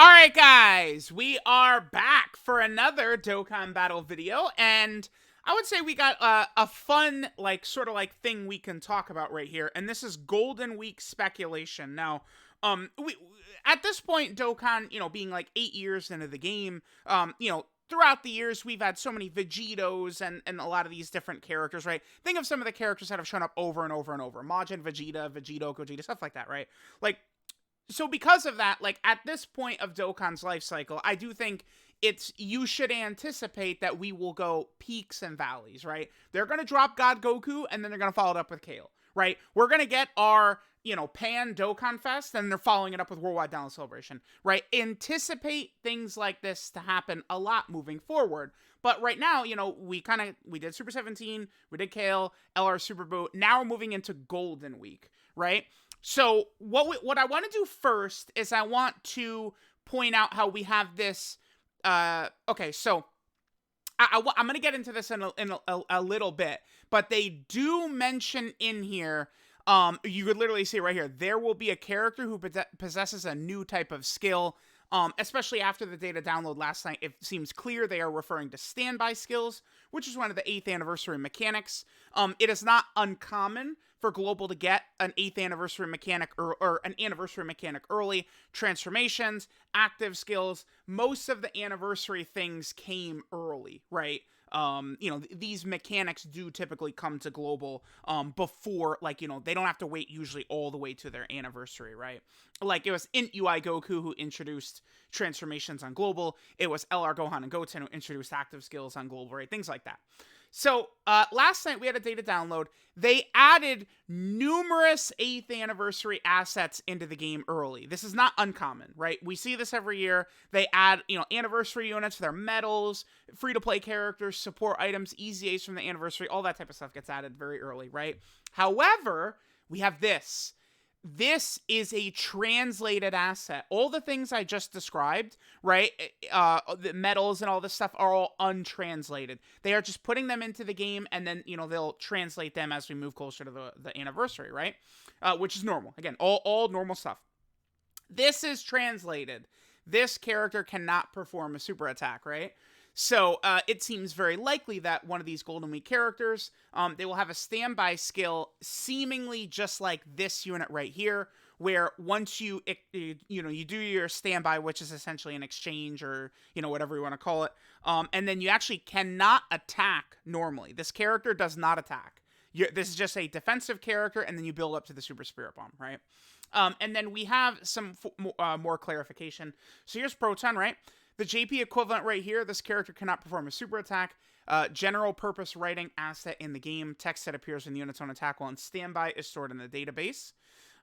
Alright guys, we are back for another Dokkan battle video, and I would say we got a fun, sort of thing we can talk about right here, and this is Golden Week speculation. Now, we at this point, Dokkan, being like 8 years into the game, throughout the years, we've had so many Vegetos and a lot of these different characters, right? Think of some of the characters that have shown up over and over and over. Majin, Vegeta, Vegeto, Gogeta, stuff like that, right? So because of that, at this point of Dokkan's life cycle, I do think you should anticipate that we will go peaks and valleys, right? They're going to drop God Goku, and then they're going to follow it up with Kale, right? We're going to get our, Pan Dokkan Fest, and they're following it up with Worldwide Download Celebration, right? Anticipate things like this to happen a lot moving forward. But right now, we did Super 17, we did Kale, LR Super Boot, now we're moving into Golden Week, right? So what I want to do first is I want to point out how we have this. Okay, so I'm going to get into this in a little bit, but they do mention in here. You could literally see right here. There will be a character who possesses a new type of skill. Especially after the data download last night, it seems clear they are referring to standby skills, which is one of the 8th anniversary mechanics. It is not uncommon for Global to get an 8th anniversary mechanic or an anniversary mechanic early. Transformations, active skills, most of the anniversary things came early, right? These mechanics do typically come to Global before, they don't have to wait usually all the way to their anniversary, right? Like, it was Int UI Goku who introduced transformations on Global. It was LR Gohan and Goten who introduced active skills on Global, right? Things like that. So, last night we had a data download. They added numerous 8th anniversary assets into the game early. This is not uncommon, right? We see this every year. They add, anniversary units, their medals, free-to-play characters, support items, easy A's from the anniversary, all that type of stuff gets added very early, right? However, we have this. This is a translated asset. All the things I just described, right? The medals and all this stuff are all untranslated. They are just putting them into the game, and then, they'll translate them as we move closer to the anniversary, right? Which is normal. Again, all normal stuff. This is translated. This character cannot perform a super attack, right? So, it seems very likely that one of these Golden Week characters, they will have a standby skill seemingly just like this unit right here, where once you do your standby, which is essentially an exchange or, whatever you want to call it, and then you actually cannot attack normally. This character does not attack. This is just a defensive character, and then you build up to the Super Spirit Bomb, right? And then we have some more clarification. So here's Proton, right? The JP equivalent right here, this character cannot perform a super attack. General purpose writing asset in the game. Text that appears when the unit's on attack while on standby is stored in the database.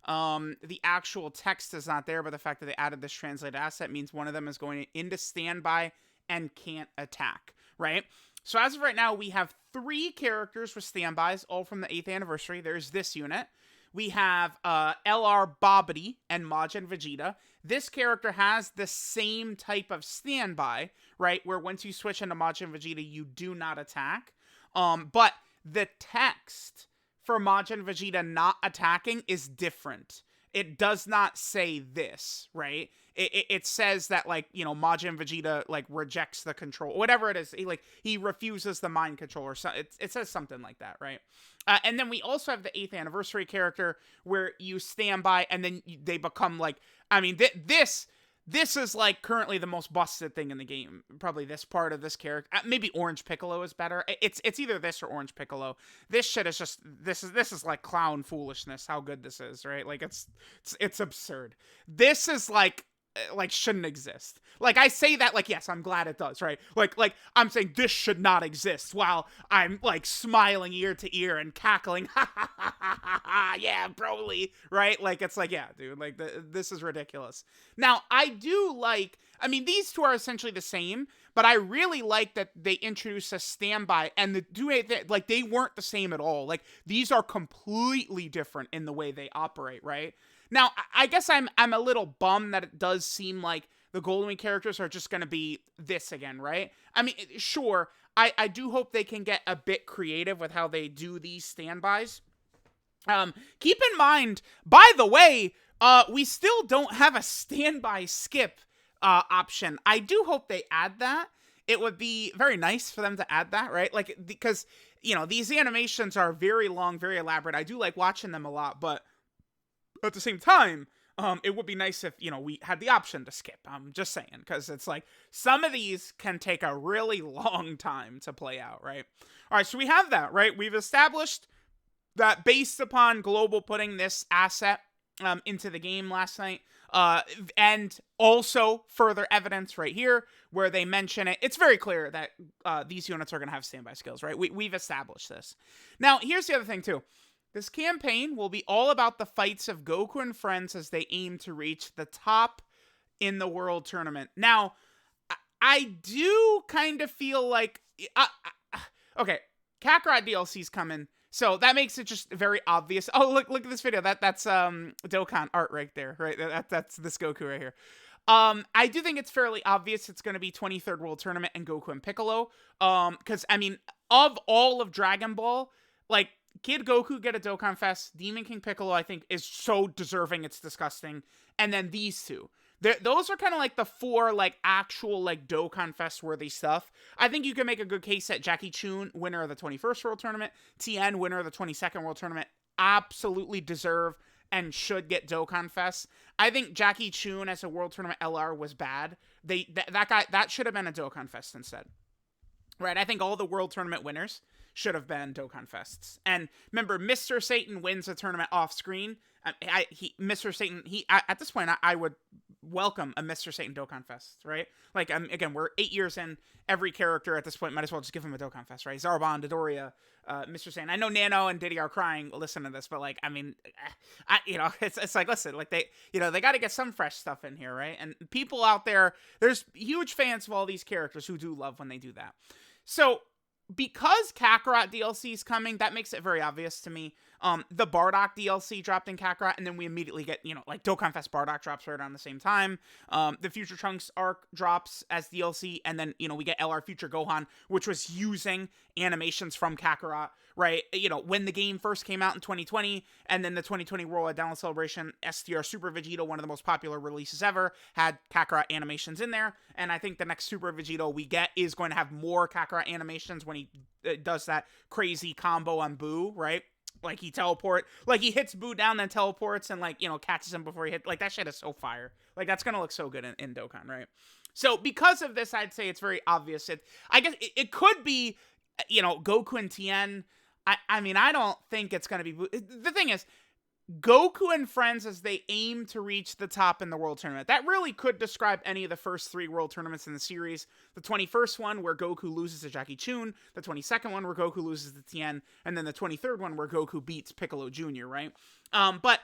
The actual text is not there, but the fact that they added this translated asset means one of them is going into standby and can't attack, right? So as of right now, we have 3 characters with standbys, all from the 8th anniversary. There's this unit. We have LR Bobbity and Majin Vegeta. This character has the same type of standby, right? Where once you switch into Majin Vegeta, you do not attack. But the text for Majin Vegeta not attacking is different. It does not say this, right? It says that, Majin Vegeta, rejects the control. Whatever it is, he refuses the mind control, or so, it says something like that, right? And then we also have the 8th anniversary character, where you stand by, and then they become, this is, currently the most busted thing in the game. Probably this part of this character. Maybe Orange Piccolo is better. It's either this or Orange Piccolo. This shit is just, this is clown foolishness, how good this is, right? It's absurd. This is, shouldn't exist. I say that, yes, I'm glad it does, right? I'm saying this should not exist while I'm, smiling ear to ear and cackling, ha ha ha ha ha ha, yeah, Broly, right? Yeah, dude, this is ridiculous. Now, I do these two are essentially the same, but I really like that they introduced a standby, and they weren't the same at all. These are completely different in the way they operate, right? Now, I guess I'm a little bummed that it does seem like the Golden Week characters are just going to be this again, right? Sure, I do hope they can get a bit creative with how they do these standbys. Keep in mind, by the way, we still don't have a standby skip option. I do hope they add that. It would be very nice for them to add that, right? Like, because, you know, these animations are very long, very elaborate. I do like watching them a lot, but at the same time, it would be nice if, you know, we had the option to skip. I'm just saying, because it's like some of these can take a really long time to play out, right? All right, so we have that, right? We've established that based upon Global putting this asset into the game last night, and also further evidence right here where they mention it. It's very clear that these units are going to have standby skills, right? We've established this. Now, here's the other thing, too. This campaign will be all about the fights of Goku and friends as they aim to reach the top in the World Tournament. Now, I do kind of feel like... okay, Kakarot DLC's coming, so that makes it just very obvious. Oh, look at this video. That's Dokkan art right there, right? That's this Goku right here. I do think it's fairly obvious it's going to be 23rd World Tournament and Goku and Piccolo. Because, I mean, of all of Dragon Ball, like, Kid Goku get a Dokkan Fest. Demon King Piccolo, I think, is so deserving, it's disgusting. And then these two. Those are kind of like the four, like, actual, like, Dokkan Fest worthy stuff. I think you can make a good case that Jackie Chun, winner of the 21st World Tournament, Tien, winner of the 22nd World Tournament, absolutely deserve and should get Dokkan Fest. I think Jackie Chun as a World Tournament LR was bad. That should have been a Dokkan Fest instead. Right? I think all the World Tournament winners should have been Dokkan Fests. And remember, Mr. Satan wins a tournament off screen. Mr. Satan, at this point, I would welcome a Mr. Satan Dokkan Fest, right? Like, again, we're 8 years in. Every character at this point might as well just give him a Dokkan Fest, right? Zarbon, Dodoria, Mr. Satan. I know Nano and Diddy are crying listening to this, but, like, I mean, it's like, listen, like, they got to get some fresh stuff in here, right? And people out there, there's huge fans of all these characters who do love when they do that. So, because Kakarot DLC is coming, that makes it very obvious to me. The Bardock DLC dropped in Kakarot, and then we immediately get, like, Dokkan Fest Bardock drops right around the same time. The Future Trunks arc drops as DLC, and then, we get LR Future Gohan, which was using animations from Kakarot, right? When the game first came out in 2020, and then the 2020 Worldwide Download Celebration, STR Super Vegito, one of the most popular releases ever, had Kakarot animations in there, and I think the next Super Vegito we get is going to have more Kakarot animations when he does that crazy combo on Boo, right? Like, he hits Boo down, then teleports, and, like, catches him before he hits. Like, that shit is so fire. Like, that's gonna look so good in Dokkan, right? So, because of this, I'd say it's very obvious. I guess it could be, Goku and Tien. I mean, I don't think it's gonna be Boo. The thing is, Goku and friends as they aim to reach the top in the World Tournament. That really could describe any of the first 3 World Tournaments in the series. The 21st one where Goku loses to Jackie Chun, the 22nd one where Goku loses to Tien, and then the 23rd one where Goku beats Piccolo Jr., right? But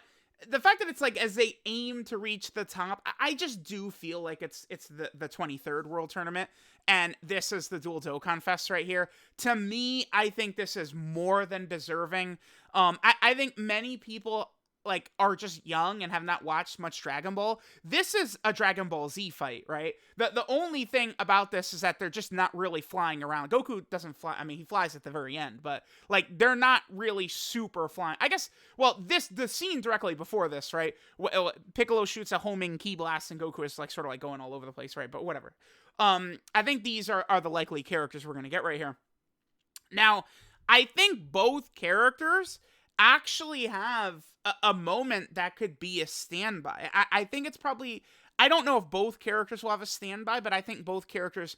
the fact that it's like as they aim to reach the top, I just do feel like it's the 23rd World Tournament, and this is the Dual Dokkan Fest right here. To me, I think this is more than deserving. I think many people, like, are just young and have not watched much Dragon Ball. This is a Dragon Ball Z fight, right? The only thing about this is that they're just not really flying around. Goku doesn't fly. I mean, he flies at the very end, but, like, they're not really super flying. I guess, well, the scene directly before this, right? Piccolo shoots a homing ki blast and Goku is, like, sort of, like, going all over the place, right? But whatever. I think these are the likely characters we're going to get right here. Now, I think both characters actually have a moment that could be a standby. I think it's probably... I don't know if both characters will have a standby, but I think both characters...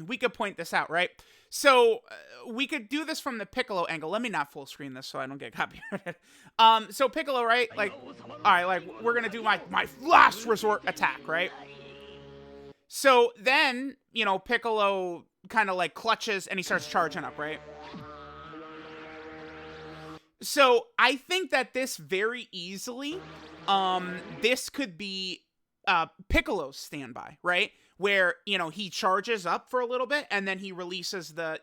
we could point this out, right? So, we could do this from the Piccolo angle. Let me not full screen this so I don't get copyrighted. So Piccolo, right? Like, alright, like, we're gonna do my last resort attack, right? So, then, Piccolo kind of, like, clutches and he starts charging up, right? So, I think that this very easily, this could be Piccolo's standby, right? Where, he charges up for a little bit, and then he releases the,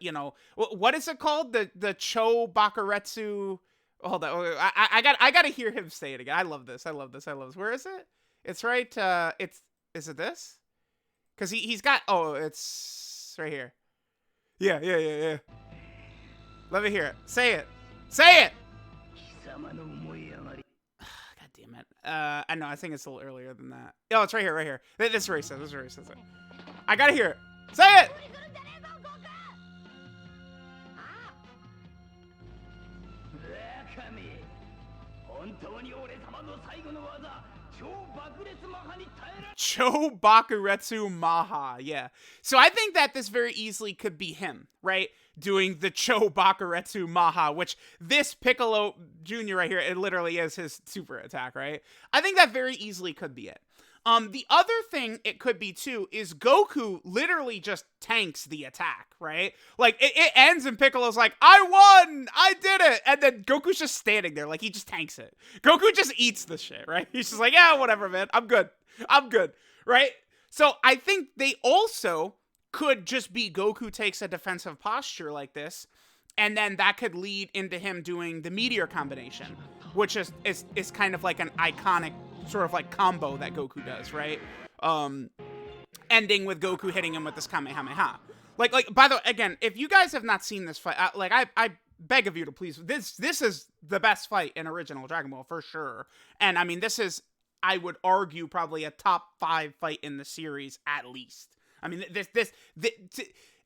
what is it called? The Cho Bakuretsu... Hold on, I gotta hear him say it again. I love this. Where is it? It's right, is it this? Because he's got, it's right here. Yeah. Let me hear it. Say it! God damn it. I know, I think it's a little earlier than that. Oh, it's right here, right here. This is where he says it. I gotta hear it. Say it! Chobakuretsu Maha, yeah. So I think that this very easily could be him, right? Doing the Chobakuretsu Maha, which this Piccolo Jr. right here, it literally is his super attack, right? I think that very easily could be it. The other thing it could be too is Goku literally just tanks the attack, right? Like it ends and Piccolo's like, I won! I did it! And then Goku's just standing there, like he just tanks it. Goku just eats the shit, right? He's just like, yeah, whatever, man. I'm good, right? So I think they also could just be Goku takes a defensive posture like this, and then that could lead into him doing the meteor combination, which is kind of like an iconic sort of like combo that Goku does, right? Ending with Goku hitting him with this Kamehameha. Like by the way, again, if you guys have not seen this fight, I beg of you to please, this is the best fight in original Dragon Ball for sure. And I mean, this is, I would argue, probably a top 5 fight in the series at least. I mean,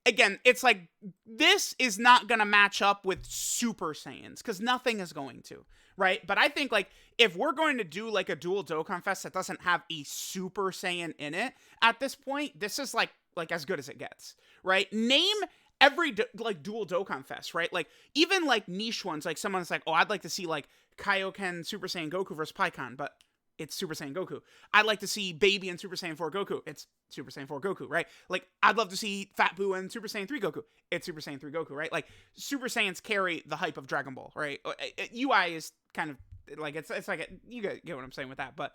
again, it's like, this is not gonna match up with Super Saiyans, because nothing is going to, right? But I think, like, if we're going to do, like, a dual Dokkan Fest that doesn't have a Super Saiyan in it, at this point, this is, like as good as it gets, right? Name every, like, dual Dokkan Fest, right? Like, even, like, niche ones, like, someone's like, oh, I'd like to see, like, Kaioken Super Saiyan Goku versus Pikkon, but it's Super Saiyan Goku. I'd like to see Baby and Super Saiyan 4 Goku. It's Super Saiyan 4 Goku, right? Like, I'd love to see Fat Buu and Super Saiyan 3 Goku. It's Super Saiyan 3 Goku, right? Like, Super Saiyans carry the hype of Dragon Ball, right? UI is kind of, like, it's like, you get what I'm saying with that, but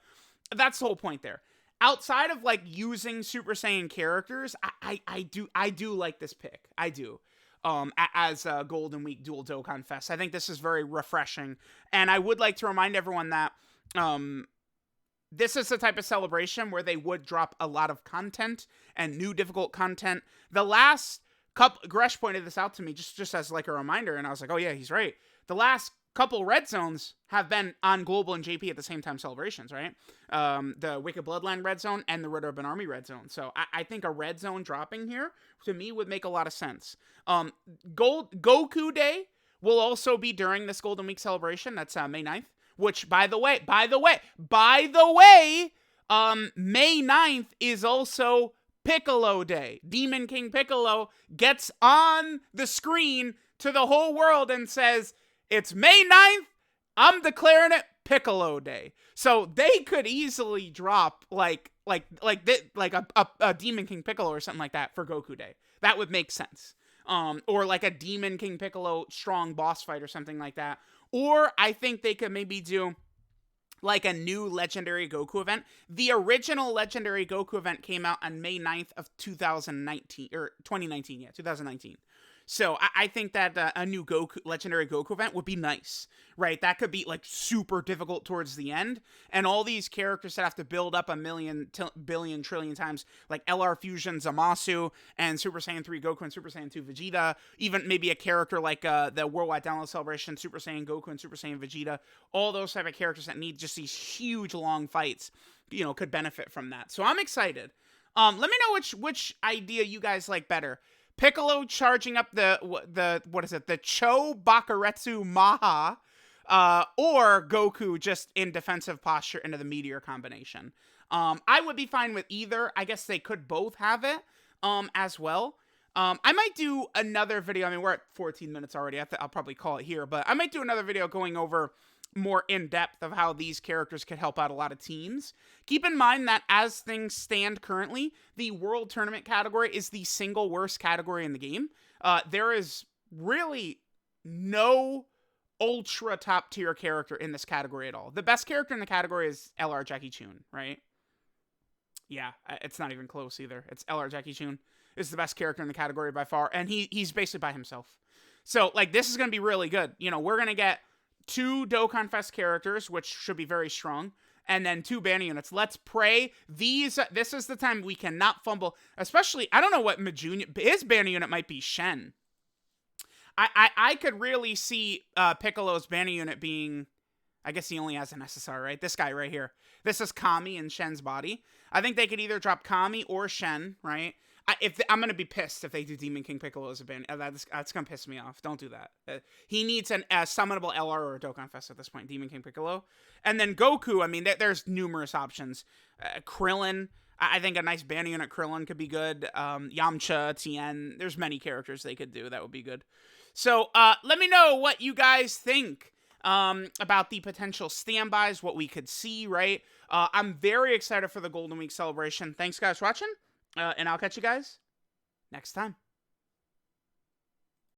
that's the whole point there. Outside of, like, using Super Saiyan characters, I do like this pick. I do. As a Golden Week Dual Dokkan Fest. I think this is very refreshing. And I would like to remind everyone that, this is the type of celebration where they would drop a lot of content and new difficult content. The last couple, Gresh pointed this out to me just as like a reminder, and I was like, oh yeah, he's right. The last couple red zones have been on Global and JP at the same time celebrations, right? The Wicked Bloodline red zone and the Red Urban Army red zone. So I think a red zone dropping here, to me, would make a lot of sense. Goku Day will also be during this Golden Week celebration. That's May 9th. Which, by the way, May 9th is also Piccolo Day. Demon King Piccolo gets on the screen to the whole world and says, it's May 9th, I'm declaring it Piccolo Day. So they could easily drop like a Demon King Piccolo or something like that for Goku Day. That would make sense. Or like a Demon King Piccolo strong boss fight or something like that. Or I think they could maybe do like a new Legendary Goku event. The original Legendary Goku event came out on May 9th of 2019, or 2019, yeah, 2019. So I think that a new Legendary Goku event would be nice, right? That could be like super difficult towards the end, and all these characters that have to build up a million, billion, trillion times, like LR Fusion Zamasu and Super Saiyan 3 Goku and Super Saiyan 2 Vegeta, even maybe a character like the Worldwide Download Celebration, Super Saiyan Goku and Super Saiyan Vegeta, all those type of characters that need just these huge long fights, you know, could benefit from that. So I'm excited. Let me know which idea you guys like better. Piccolo charging up the Chobakuretsu Maha, or Goku just in defensive posture into the meteor combination. I would be fine with either. I guess they could both have it, as well. I might do another video. I mean, we're at 14 minutes already. I'll probably call it here, but I might do another video going over more in depth of how these characters could help out a lot of teams. Keep in mind that as things stand currently, the World Tournament category is the single worst category in the game. There is really no ultra top tier character in this category at all. The best character in the category is LR Jackie Chun, right? Yeah, it's not even close either. It's LR Jackie Chun is the best character in the category by far, and he's basically by himself. So, like, this is going to be really good. You know, we're going to get 2 Dokkan Fest characters, which should be very strong, and then 2 banner units. Let's pray this is the time we cannot fumble, especially, I don't know what Majun, his banner unit might be Shen. I could really see Piccolo's banner unit being, I guess he only has an SSR, right? This guy right here. This is Kami in Shen's body. I think they could either drop Kami or Shen, right? I'm gonna be pissed if they do Demon King Piccolo as a band. That's gonna piss me off. Don't do that. He needs a summonable LR or a Dokkan Fest at this point. Demon King Piccolo, and then Goku. I mean, there's numerous options. Krillin. I think a nice banding unit Krillin could be good. Yamcha, Tien. There's many characters they could do that would be good. So let me know what you guys think about the potential standbys, what we could see, right? I'm very excited for the Golden Week celebration. Thanks, guys, for watching. And I'll catch you guys next time.